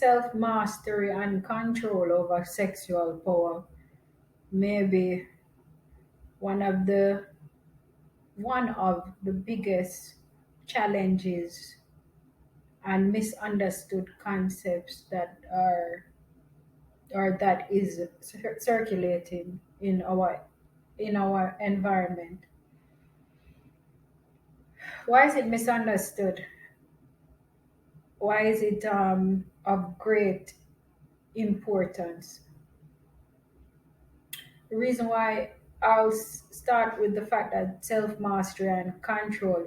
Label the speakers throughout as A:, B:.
A: self mastery and control over sexual power may be one of the biggest challenges and misunderstood concepts that are or that is circulating in our environment. Why is it misunderstood? Why is it of great importance? The reason why I'll start with the fact that self mastery and control,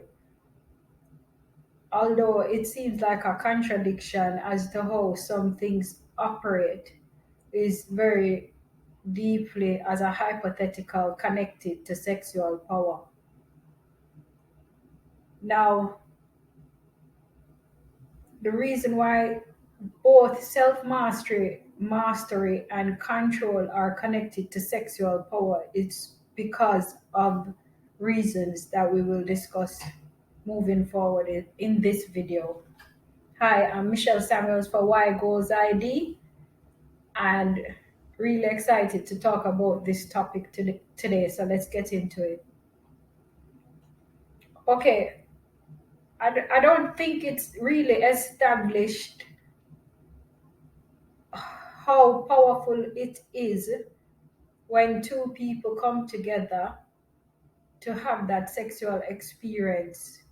A: although it seems like a contradiction as to how some things operate, is very deeply as a hypothetical connected to sexual power. Now, the reason why both mastery and control are connected to sexual power is because of reasons that we will discuss moving forward in this video. Hi, I'm Michelle Samuels for Y Goals ID, and really excited to talk about this topic today. So let's get into it. Okay, I don't think it's really established how powerful it is when two people come together to have that sexual experience.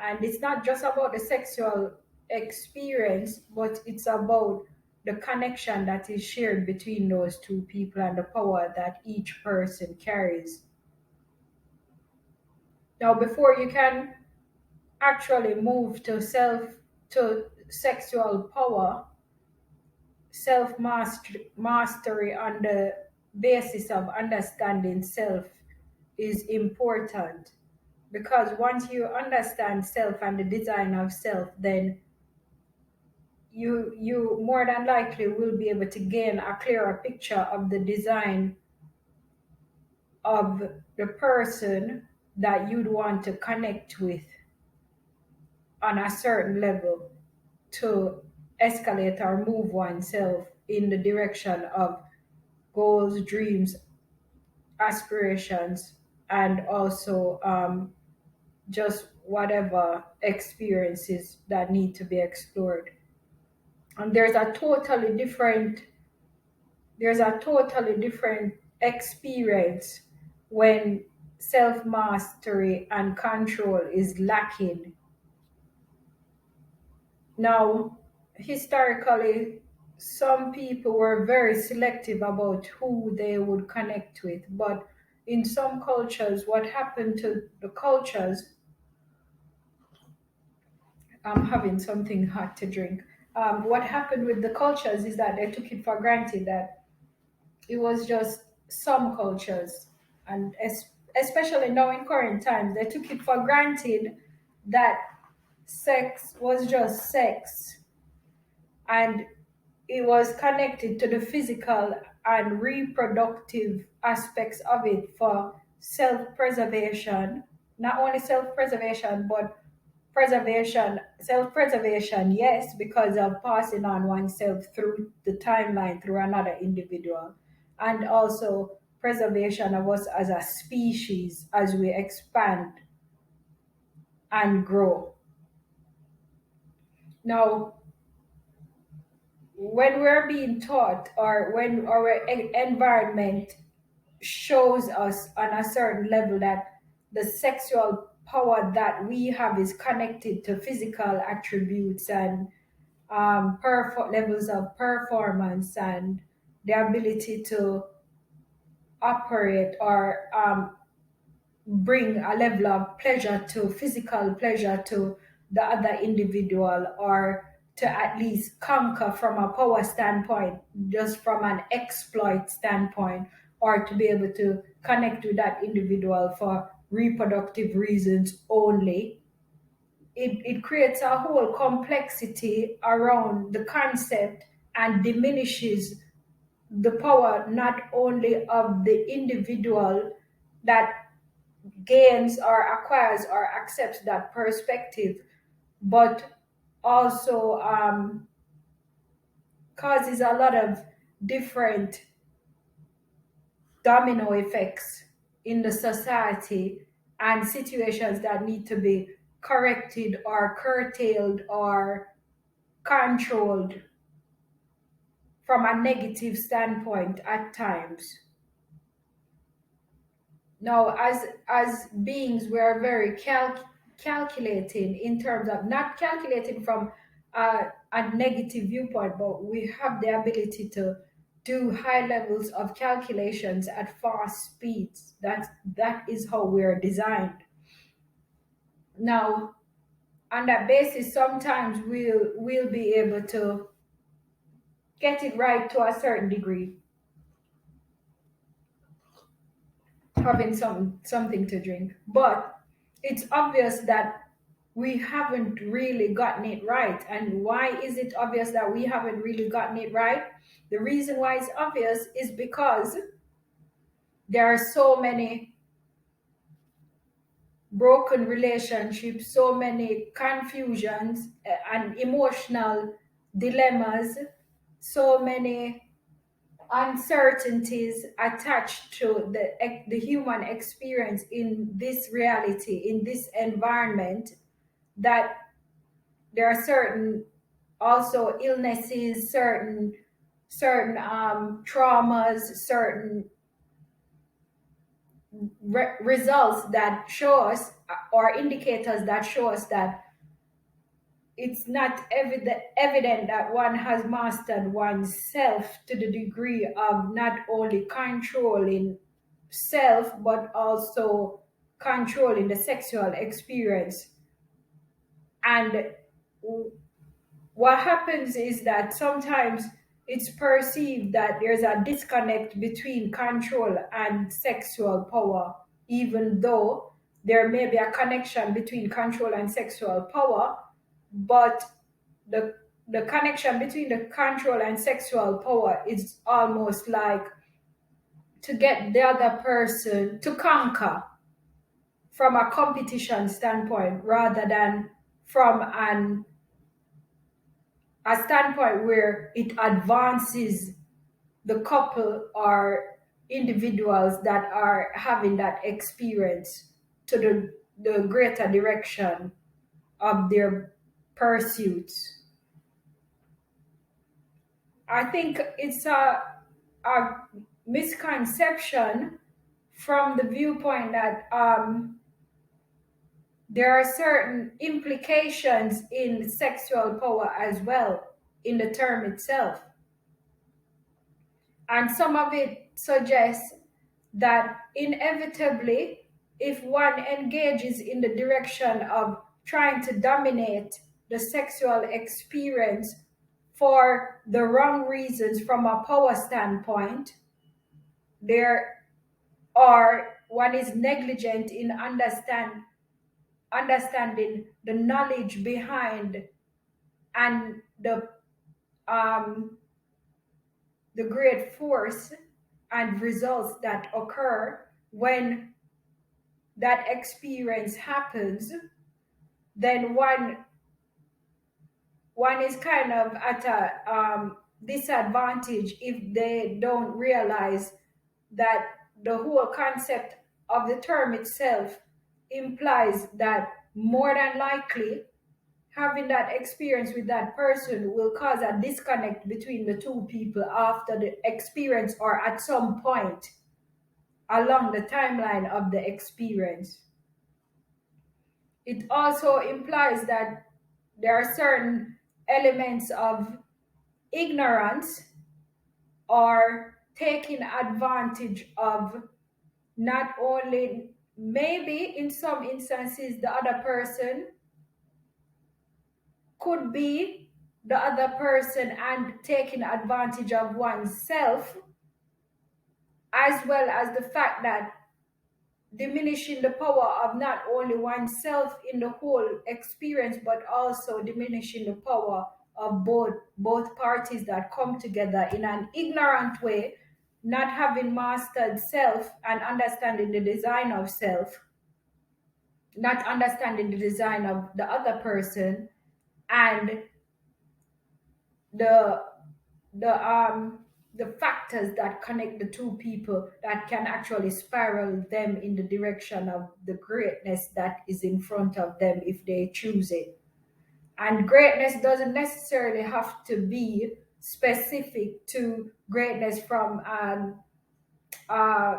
A: And it's not just about the sexual experience, but it's about the connection that is shared between those two people and the power that each person carries. Now, before you can actually move to sexual power, self mastery on the basis of understanding self is important, because once you understand self and the design of self, then you more than likely will be able to gain a clearer picture of the design of the person that you'd want to connect with on a certain level to escalate or move oneself in the direction of goals, dreams, aspirations, and also just whatever experiences that need to be explored. And there's a totally different experience when self mastery and control is lacking. Now, historically, some people were very selective about who they would connect with, but in some cultures, what happened to the cultures, I'm having something hot to drink. What happened with the cultures is that they took it for granted that it was just some cultures, and especially now in current times, they took it for granted that sex was just sex, and it was connected to the physical and reproductive aspects of it for self preservation. Not only self preservation, but self preservation, yes, because of passing on oneself through the timeline through another individual, and also preservation of us as a species as we expand and grow. Now, when we're being taught or when our environment shows us on a certain level that the sexual power that we have is connected to physical attributes and levels of performance and the ability to operate or bring a level of pleasure to physical pleasure to the other individual, or to at least conquer from a power standpoint, just from an exploit standpoint, or to be able to connect with that individual for reproductive reasons only. It creates a whole complexity around the concept and diminishes the power not only of the individual that gains or acquires or accepts that perspective, but also causes a lot of different domino effects in the society and situations that need to be corrected or curtailed or controlled from a negative standpoint at times. Now, as beings, we are very calculating in terms of not calculating from a negative viewpoint, but we have the ability to do high levels of calculations at fast speeds. That is how we are designed. Now, on that basis, sometimes we'll be able to get it right to a certain degree. Having something to drink, but it's obvious that we haven't really gotten it right. And why is it obvious that we haven't really gotten it right? The reason why it's obvious is because there are so many broken relationships, so many confusions and emotional dilemmas, so many uncertainties attached to the human experience in this reality, in this environment, that there are certain also illnesses, certain traumas, certain results that show us or indicators that show us that it's not evident that one has mastered oneself to the degree of not only controlling self but also controlling the sexual experience. And what happens is that sometimes it's perceived that there's a disconnect between control and sexual power, even though there may be a connection between control and sexual power, but the the connection between the control and sexual power is almost like to get the other person to conquer from a competition standpoint rather than from a standpoint where it advances the couple or individuals that are having that experience to the greater direction of their pursuits. I think it's a misconception from the viewpoint that there are certain implications in sexual power as well in the term itself. And some of it suggests that inevitably, if one engages in the direction of trying to dominate the sexual experience for the wrong reasons from a power standpoint, there or one is negligent in understanding the knowledge behind and the great force and results that occur when that experience happens, then one is kind of at a disadvantage if they don't realize that the whole concept of the term itself implies that more than likely having that experience with that person will cause a disconnect between the two people after the experience or at some point along the timeline of the experience. It also implies that there are certain elements of ignorance or taking advantage of not only maybe in some instances the other person could be the other person and taking advantage of oneself, as well as the fact that diminishing the power of not only oneself in the whole experience but also diminishing the power of both parties that come together in an ignorant way, not having mastered self and understanding the design of self, not understanding the design of the other person, and the the factors that connect the two people that can actually spiral them in the direction of the greatness that is in front of them if they choose it. And greatness doesn't necessarily have to be specific to greatness from uh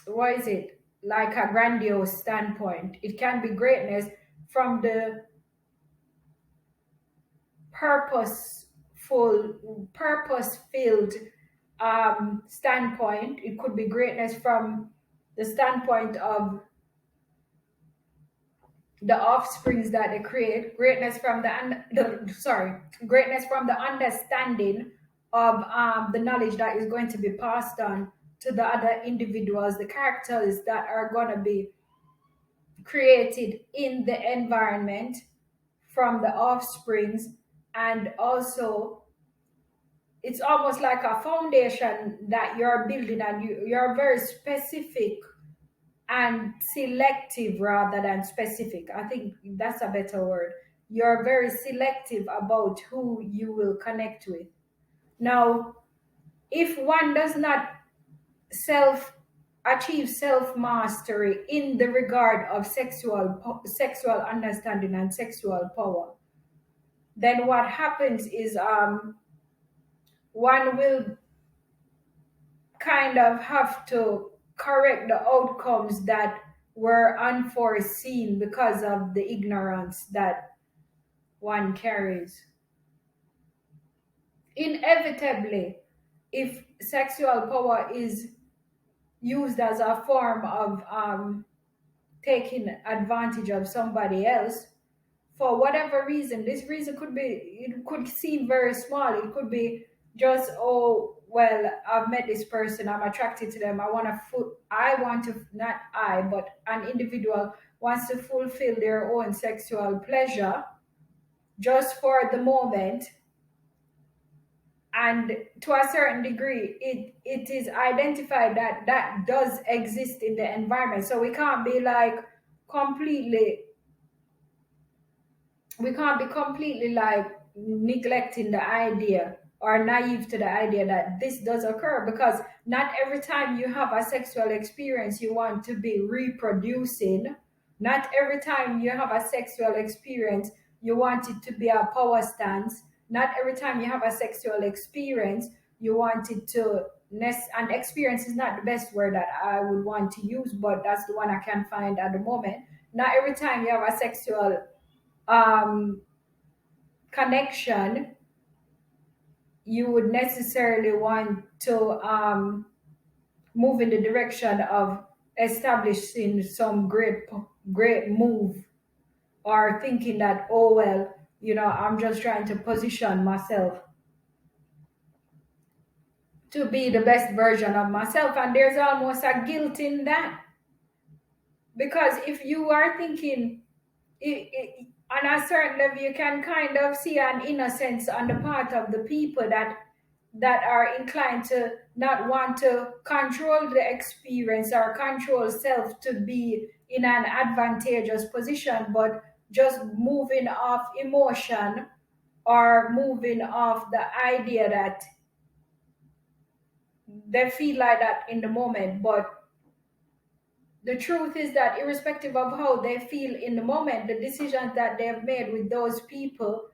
A: what is it, like a grandiose standpoint. It can be greatness from the purpose filled standpoint. It could be greatness from the standpoint of the offsprings that they create, greatness from greatness from the understanding of the knowledge that is going to be passed on to the other individuals, the characters that are going to be created in the environment from the offsprings. And also it's almost like a foundation that you're building, and you're very specific and selective rather than specific. I think that's a better word. You're very selective about who you will connect with. Now, if one does not self achieve self mastery in the regard of sexual understanding and sexual power, then what happens is one will kind of have to correct the outcomes that were unforeseen because of the ignorance that one carries. Inevitably, if sexual power is used as a form of taking advantage of somebody else, for whatever reason, this reason could be, it could seem very small. It could be just, oh well, I've met this person, I'm attracted to them, I want to, not I, but an individual wants to fulfill their own sexual pleasure just for the moment. And to a certain degree, it is identified that that does exist in the environment. So completely we can't be completely like neglecting the idea or naive to the idea that this does occur, because not every time you have a sexual experience you want to be reproducing. Not every time you have a sexual experience you want it to be a power stance. Not every time you have a sexual experience you want it to and experience is not the best word that I would want to use, but that's the one I can find at the moment. Not every time you have a sexual um, connection, you would necessarily want to move in the direction of establishing some great move, or thinking that, oh well, I'm just trying to position myself to be the best version of myself. And there's almost a guilt in that, because if you are thinking on a certain level, you can kind of see an innocence on the part of the people that are inclined to not want to control the experience or control self to be in an advantageous position, but just moving off emotion or moving off the idea that they feel like that in the moment. But the truth is that irrespective of how they feel in the moment, the decisions that they've made with those people,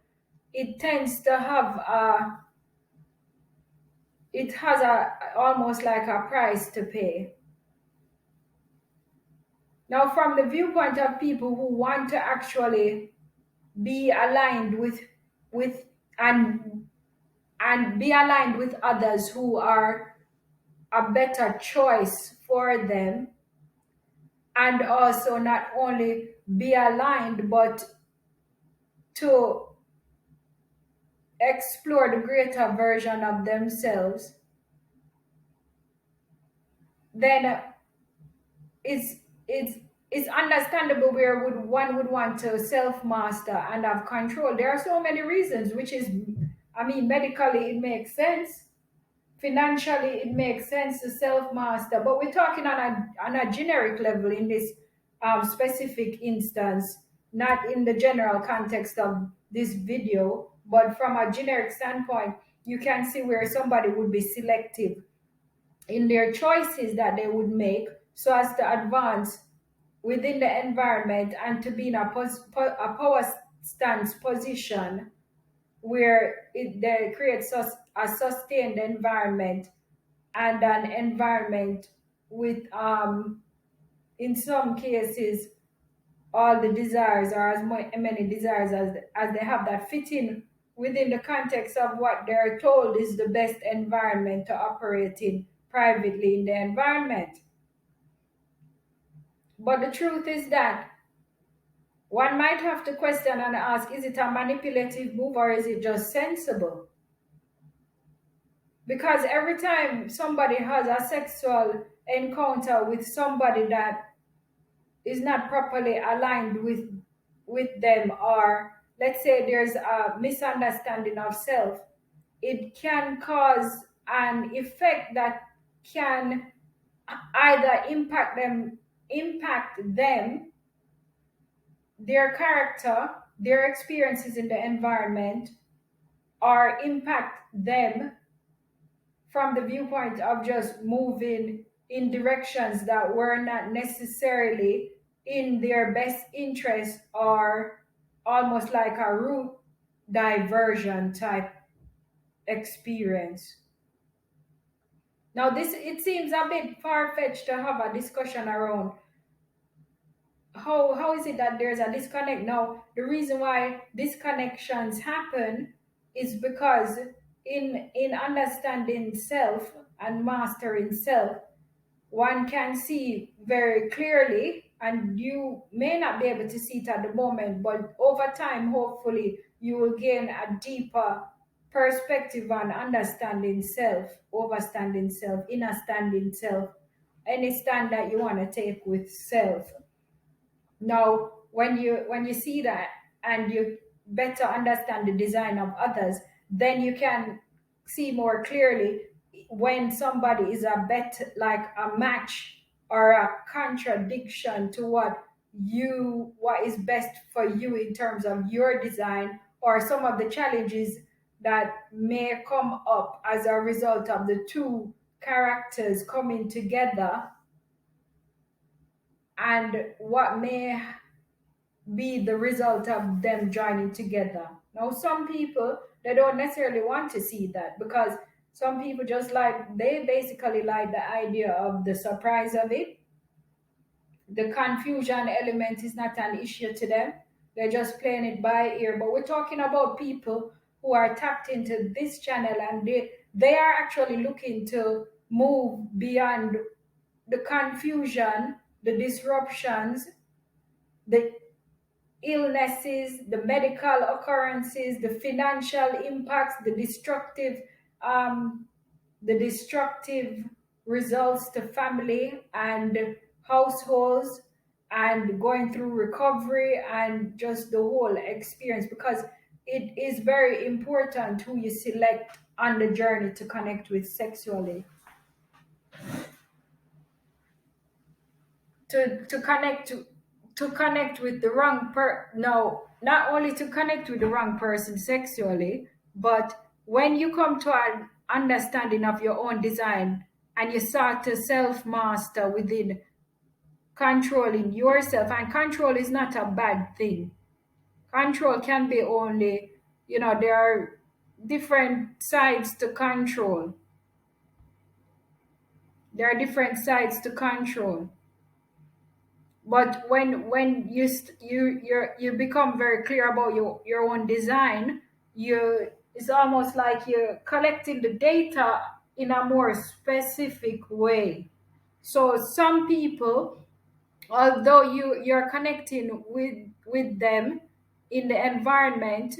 A: it tends to have it has a almost like a price to pay. Now, from the viewpoint of people who want to actually be aligned with and be aligned with others who are a better choice for them, and also not only be aligned but to explore the greater version of themselves, then it's it's it's understandable where one would want to self master and have control. There are so many reasons, which is, I mean, medically it makes sense, financially it makes sense to self master, but we're talking on a generic level in this specific instance, not in the general context of this video. but from a generic standpoint, you can see where somebody would be selective in their choices that they would make so as to advance within the environment and to be in a power stance position where they create a sustained environment and an environment with in some cases all the desires or many desires as they have that fit in within the context of what they're told is the best environment to operate in privately in the environment. But the truth is that one might have to question and ask, is it a manipulative move or is it just sensible? Because every time somebody has a sexual encounter with somebody that is not properly aligned with them, or let's say there's a misunderstanding of self, it can cause an effect that can either impact them, their character, their experiences in the environment, or impact them from the viewpoint of just moving in directions that were not necessarily in their best interest, or almost like a route diversion type experience. Now, this it seems a bit far fetched to have a discussion around how is it that there's a disconnect. Now, the reason why disconnections happen is because in understanding self and mastering self, one can see very clearly, and you may not be able to see it at the moment, but over time hopefully you will gain a deeper perspective on understanding self, overstanding self, understanding self, any stand that you want to take with self. Now, when you see that and you better understand the design of others, then you can see more clearly when somebody is a bet like a match or a contradiction to what is best for you in terms of your design, or some of the challenges that may come up as a result of the two characters coming together, and what may be the result of them joining together. Now, some people they don't necessarily want to see that, because some people just like they basically like the idea of the surprise of it. The confusion element is not an issue to them. They're just playing it by ear. But we're talking about people who are tapped into this channel, and they are actually looking to move beyond the confusion, the disruptions, the illnesses, the medical occurrences, the financial impacts, um, the destructive results to family and households, and going through recovery and just the whole experience. Because it is very important who you select on the journey to connect with sexually. To connect with the wrong no, not only to connect with the wrong person sexually, but when you come to an understanding of your own design and you start to self master within controlling yourself. And control is not a bad thing. Control can be only, there are different sides to control. There are different sides to control. But when you become very clear about your own design, you it's almost like you're collecting the data in a more specific way. So some people, although you're connecting with them in the environment,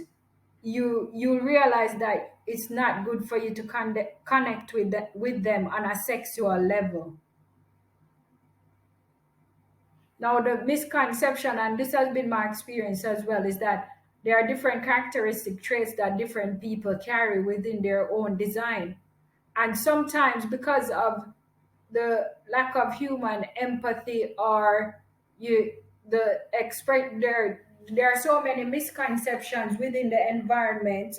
A: you realize that it's not good for you to connect with them on a sexual level. Now, the misconception, and this has been my experience as well, is that there are different characteristic traits that different people carry within their own design. And sometimes, because of the lack of human empathy, or you the express there are so many misconceptions within the environment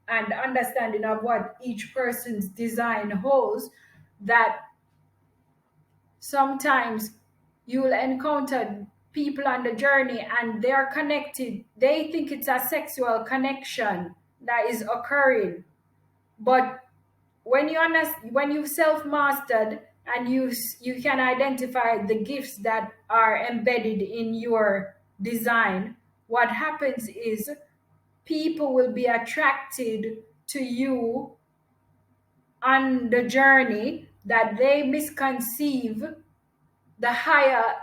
A: and understanding of what each person's design holds, that sometimes you'll encounter people on the journey and they're connected. They think it's a sexual connection that is occurring. But when you've self-mastered and you can identify the gifts that are embedded in your design, what happens is people will be attracted to you on the journey, that they misconceive the higher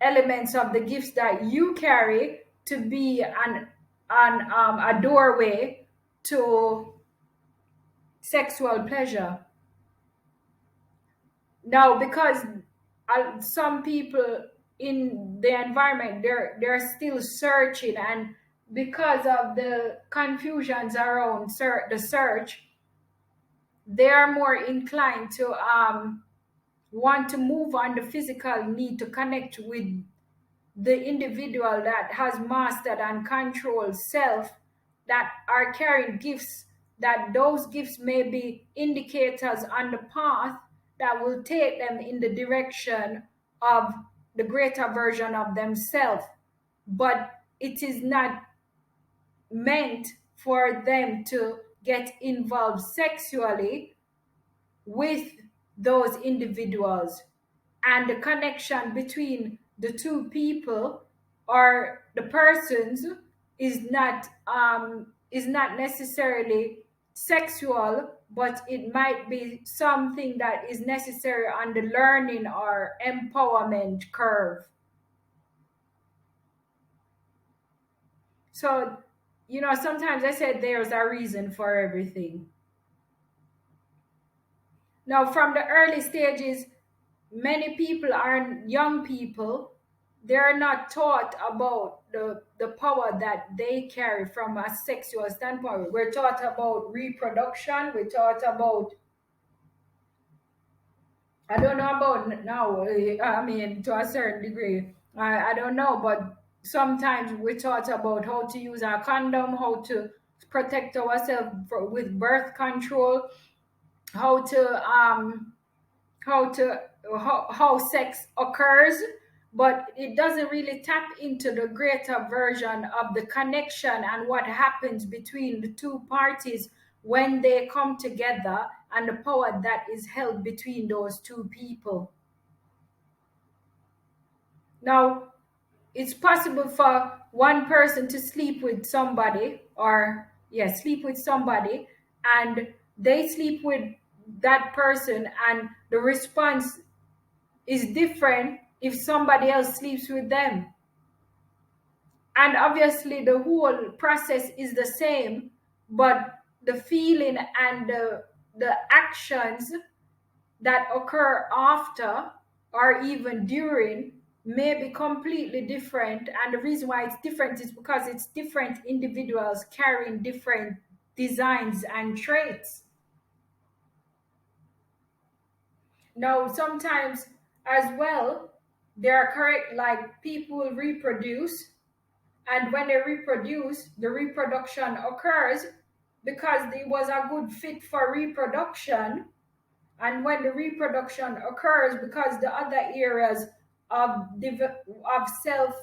A: elements of the gifts that you carry to be a doorway to sexual pleasure. Now, because some people in the environment, they're still searching, and because of the confusions around the search, they are more inclined to want to move on the physical need to connect with the individual that has mastered and controlled self, that are carrying gifts, that those gifts may be indicators on the path that will take them in the direction of the greater version of themselves. But it is not meant for them to get involved sexually with those individuals. And the connection between the two people or the persons is not necessarily sexual, but it might be something that is necessary on the learning or empowerment curve. So, sometimes I said there's a reason for everything. Now, from the early stages, many people are young people, they're not taught about the power that they carry from a sexual standpoint. We're taught about reproduction, we're taught about, I don't know about now, I mean, to a certain degree, I don't know, but sometimes we're taught about how to use our condom, how to protect ourselves with birth control, how to how to how sex occurs, but it doesn't really tap into the greater version of the connection and what happens between the two parties when they come together, and the power that is held between those two people. Now, it's possible for one person to sleep with somebody, or sleep with somebody, and they sleep with that person, and the response is different if somebody else sleeps with them. And obviously, the whole process is the same, but the feeling and the actions that occur after or even during may be completely different. And the reason why it's different is because it's different individuals carrying different designs and traits. Now, sometimes as well, they are correct, like people will reproduce, and when they reproduce, the reproduction occurs because it was a good fit for reproduction. And when the reproduction occurs, because the other areas of self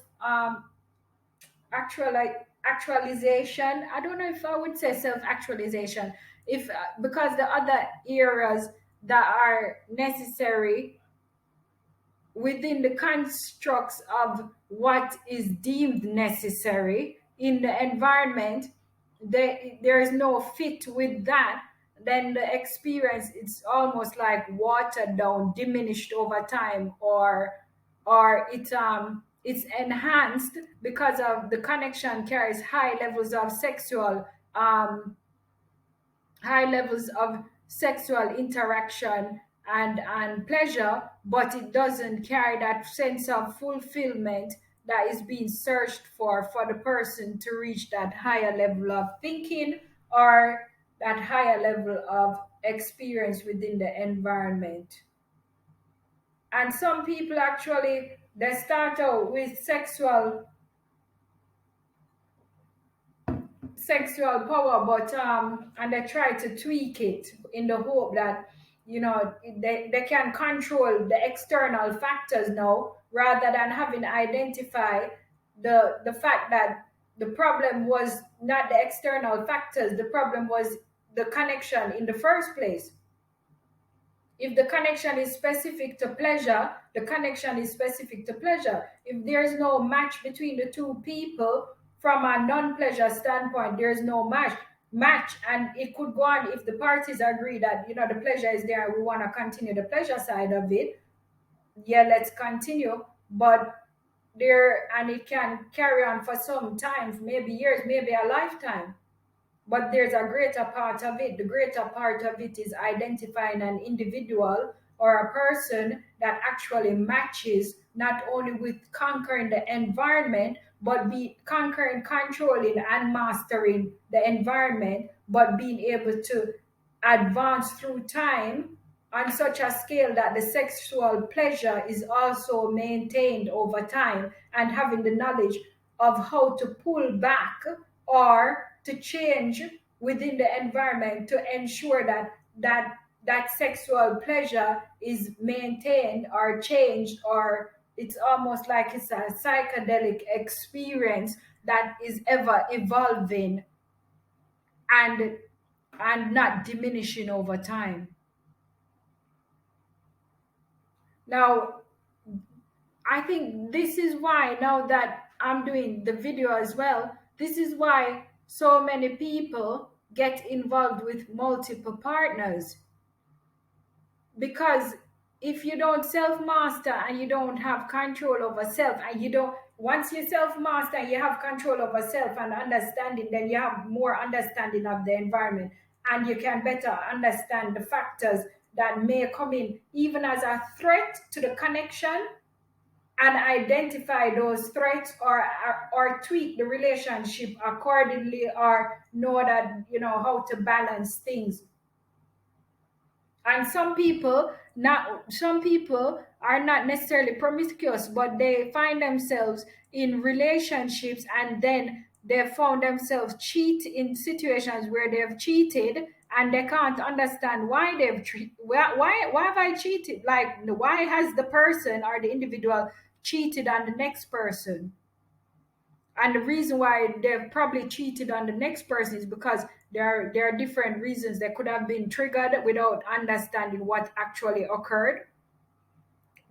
A: actualization, I don't know if I would say self actualization, if because the other areas that are necessary within the constructs of what is deemed necessary in the environment, there is no fit with that, then the experience, it's almost like watered down, diminished over time, or it's enhanced because of the connection carries um, high levels of sexual interaction and pleasure, but it doesn't carry that sense of fulfillment that is being searched for the person to reach that higher level of thinking or that higher level of experience within the environment. And some people actually, they start out with sexual sexual power, but and they try to tweak it in the hope that they can control the external factors now, rather than having identify the fact that the problem was not the external factors, the problem was the connection in the first place. If the connection is specific to pleasure, the connection is specific to pleasure. If there's no match between the two people from a non-pleasure standpoint, there's no match, and it could go on if the parties agree that the pleasure is there, we want to continue the pleasure side of it. Yeah, let's continue. But there, and it can carry on for some time, maybe years, maybe a lifetime. But there's a greater part of it. The greater part of it is identifying an individual or a person that actually matches not only with conquering the environment, but be conquering, controlling, and mastering the environment, but being able to advance through time on such a scale that the sexual pleasure is also maintained over time, and having the knowledge of how to pull back or to change within the environment to ensure that sexual pleasure is maintained or changed, or it's almost like it's a psychedelic experience that is ever evolving and not diminishing over time. Now, I think this is why, now that I'm doing the video as well, this is why so many people get involved with multiple partners. Because if you don't self-master and you don't have control over self, and you don't, once you self-master and you have control over self and understanding, then you have more understanding of the environment, and you can better understand the factors that may come in even as a threat to the connection, and identify those threats, or tweak the relationship accordingly, or know that how to balance things. And some people are not necessarily promiscuous, but they find themselves in relationships, and then they found themselves cheat in situations where they've cheated, and they can't understand why why have I cheated, like why has the person or the individual cheated on the next person. And the reason why they've probably cheated on the next person is because there are different reasons. They could have been triggered without understanding what actually occurred.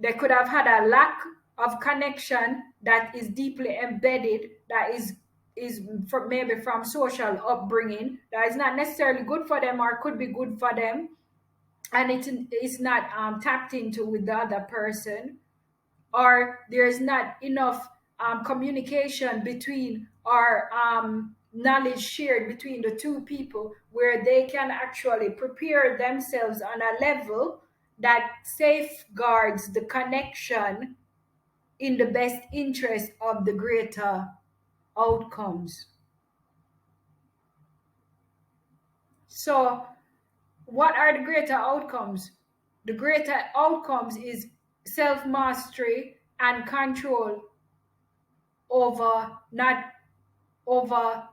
A: They could have had a lack of connection that is deeply embedded, that is maybe from social upbringing, that is not necessarily good for them or could be good for them, and it is not tapped into with the other person. Or there's not enough communication between, or knowledge shared between the two people, where they can actually prepare themselves on a level that safeguards the connection in the best interest of the greater outcomes. So, what are the greater outcomes? The greater outcomes is self mastery and control over, not over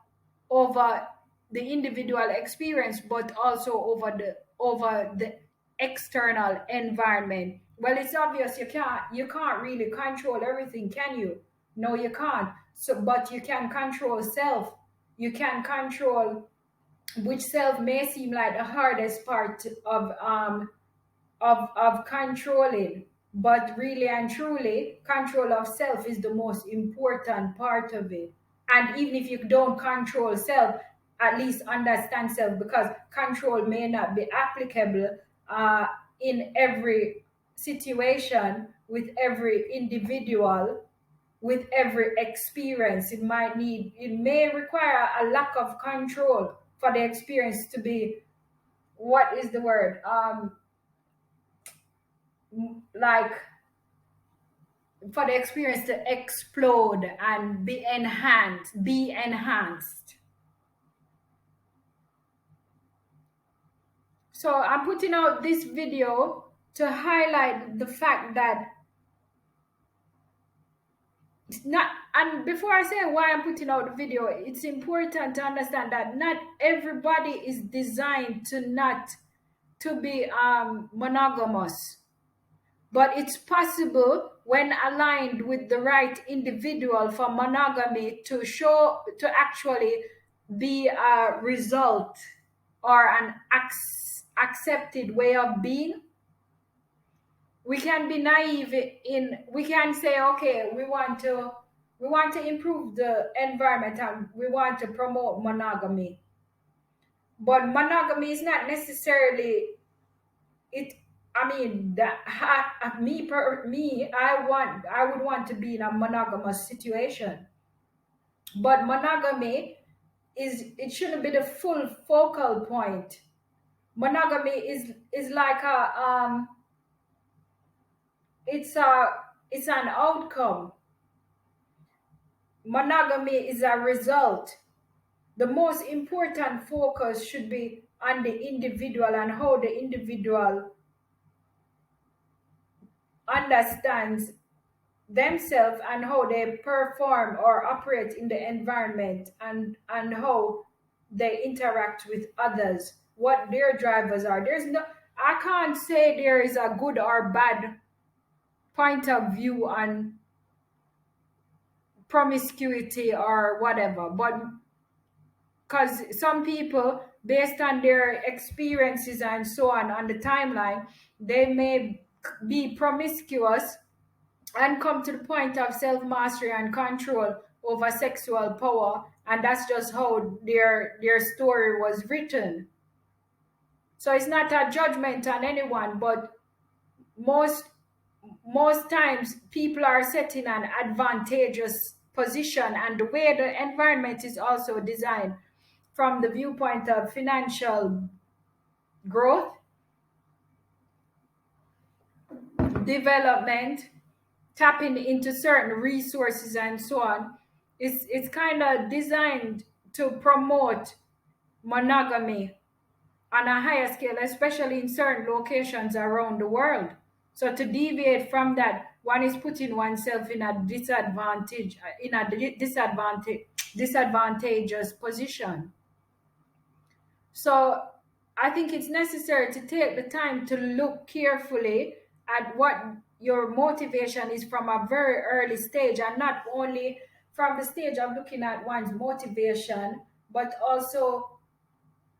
A: over the individual experience, but also over the external environment. Well, it's obvious you can't really control everything, can you? No, you can't. So, but you can control self. You can control, which self may seem like the hardest part of controlling, but really and truly control of self is the most important part of it. And even if you don't control self, at least understand self, because control may not be applicable in every situation, with every individual, with every experience. It may require a lack of control for the experience to be, what is the word, like, for the experience to explode and be enhanced. So I'm putting out this video to highlight the fact that it's not And before I say why I'm putting out the video, it's important to understand that not everybody is designed to not to be monogamous, but it's possible when aligned with the right individual for monogamy to show to actually be a result or an accepted way of being. We can be naive in, we can say, okay, we want to improve the environment and we want to promote monogamy, but monogamy is not necessarily it. I mean that me, I would want to be in a monogamous situation, but monogamy is, it shouldn't be the full focal point. Monogamy is like a it's an outcome. Monogamy is a result. The most important focus should be on the individual and how the individual understands themselves and how they perform or operate in the environment, and how they interact with others, what their drivers are. There's no, I can't say there is a good or bad point of view on promiscuity or whatever, but because some people, based on their experiences and so on the timeline, they may be promiscuous and come to the point of self-mastery and control over sexual power, and that's just how their story was written. So it's not a judgment on anyone, but most most times people are set in an advantageous position, and the way the environment is also designed from the viewpoint of financial growth, development, tapping into certain resources and so on, it's kind of designed to promote monogamy on a higher scale, especially in certain locations around the world. So to deviate from that, one is putting oneself in a disadvantageous position. So I think it's necessary to take the time to look carefully at what your motivation is from a very early stage, and not only from the stage of looking at one's motivation, but also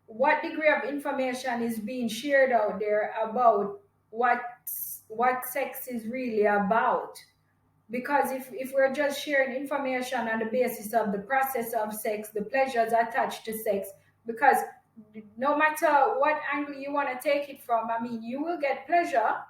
A: what degree of information is being shared out there about what sex is really about. Because if we're just sharing information on the basis of the process of sex, the pleasures attached to sex, because no matter what angle you want to take it from, I mean, you will get pleasure,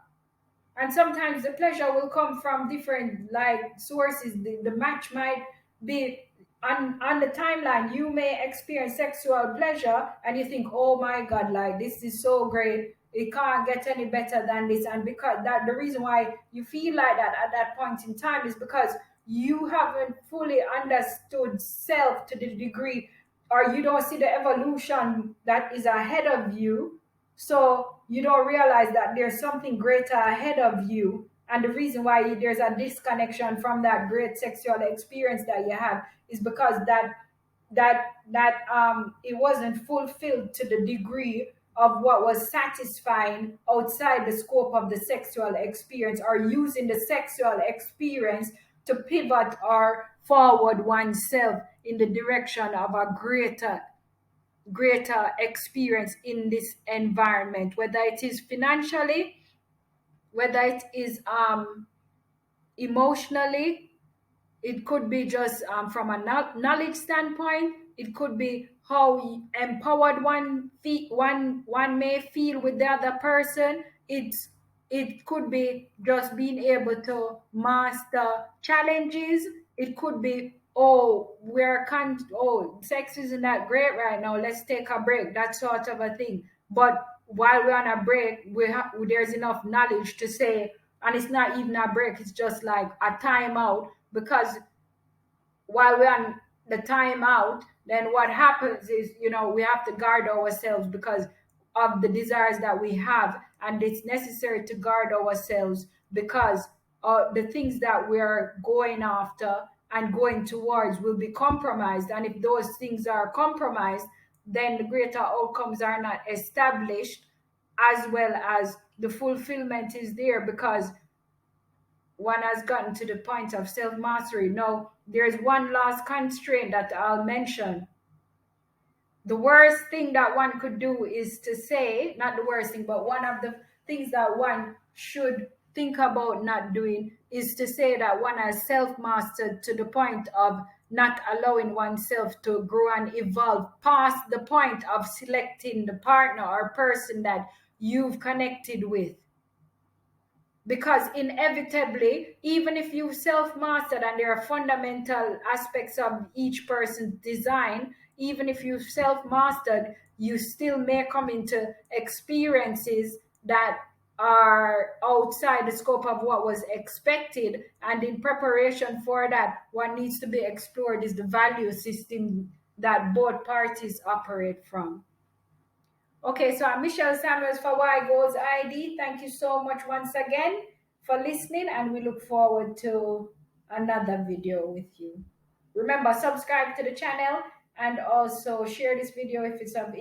A: and sometimes the pleasure will come from different like sources. The match might be on the timeline. You may experience sexual pleasure and you think, oh my god, like this is so great, it can't get any better than this. And because that, the reason why you feel like that at that point in time is because you haven't fully understood self to the degree, or you don't see the evolution that is ahead of you. So you don't realize that there's something greater ahead of you. And the reason why there's a disconnection from that great sexual experience that you have is because that it wasn't fulfilled to the degree of what was satisfying outside the scope of the sexual experience, or using the sexual experience to pivot or forward oneself in the direction of a greater experience in this environment, whether it is financially, whether it is emotionally, it could be just from a knowledge standpoint, it could be how empowered one may feel with the other person. It could be just being able to master challenges. It could be, oh, oh, sex isn't that great right now, let's take a break, that sort of a thing. But while we're on a break, there's enough knowledge to say, and it's not even a break, it's just like a timeout. Because while we're on the timeout, then what happens is, we have to guard ourselves because of the desires that we have, and it's necessary to guard ourselves because the things that we're going after and going towards will be compromised. And if those things are compromised, then the greater outcomes are not established, as well as the fulfillment is there, because one has gotten to the point of self mastery. Now, there's one last constraint that I'll mention. The worst thing that one could do is to say, not the worst thing, but one of the things that one should think about not doing is to say that one has self mastered to the point of not allowing oneself to grow and evolve past the point of selecting the partner or person that you've connected with. Because inevitably, even if you've self-mastered, and there are fundamental aspects of each person's design, even if you've self-mastered, you still may come into experiences that are outside the scope of what was expected. And in preparation for that, what needs to be explored is the value system that both parties operate from. Okay, so I'm Michelle Samuels for Why Goals ID. Thank you so much once again for listening, and we look forward to another video with you. Remember, subscribe to the channel and also share this video if it's of